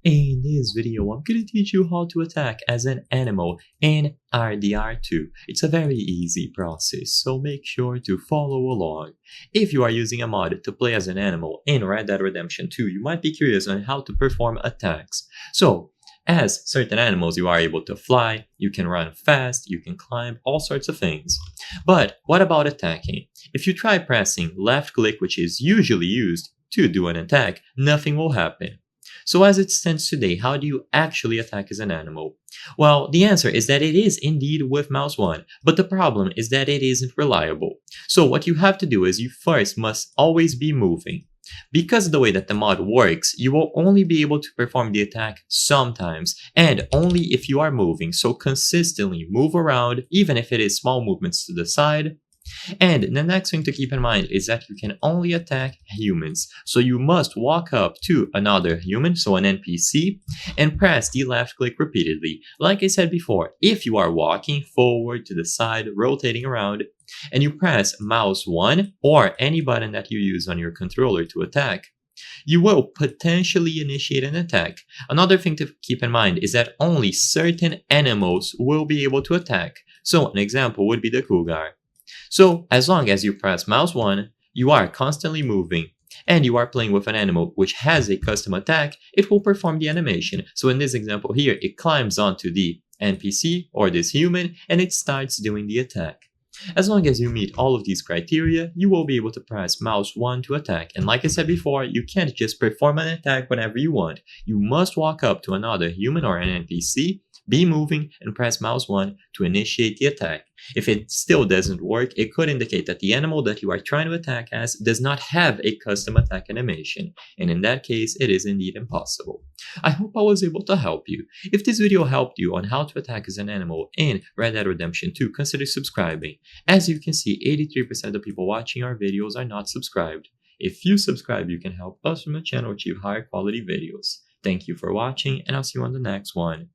In this video, I'm going to teach you how to attack as an animal in RDR2. It's a very easy process, so make sure to follow along. If you are using a mod to play as an animal in Red Dead Redemption 2, you might be curious on how to perform attacks. So, as certain animals, you are able to fly, you can run fast, you can climb, all sorts of things. But what about attacking? If you try pressing left click, which is usually used to do an attack, nothing will happen. So as it stands today, how do you actually attack as an animal? Well, the answer is that it is indeed with mouse 1, but the problem is that it isn't reliable. So what you have to do is you first must always be moving. Because of the way that the mod works, you will only be able to perform the attack sometimes, and only if you are moving, so consistently move around, even if it is small movements to the side. And the next thing to keep in mind is that you can only attack humans. So you must walk up to another human, so an NPC, and press the left click repeatedly. Like I said before, if you are walking forward to the side, rotating around, and you press mouse 1 or any button that you use on your controller to attack, you will potentially initiate an attack. Another thing to keep in mind is that only certain animals will be able to attack. So an example would be the cougar. So, as long as you press mouse 1, you are constantly moving, and you are playing with an animal which has a custom attack, it will perform the animation. So in this example here, it climbs onto the NPC or this human, and it starts doing the attack. As long as you meet all of these criteria, you will be able to press mouse 1 to attack. And like I said before, you can't just perform an attack whenever you want. You must walk up to another human or an NPC, be moving, and press mouse 1 to initiate the attack. If it still doesn't work, it could indicate that the animal that you are trying to attack as does not have a custom attack animation, and in that case, it is indeed impossible. I hope I was able to help you. If this video helped you on how to attack as an animal in Red Dead Redemption 2, consider subscribing. As you can see, 83% of people watching our videos are not subscribed. If you subscribe, you can help us from the channel achieve higher quality videos. Thank you for watching, and I'll see you on the next one.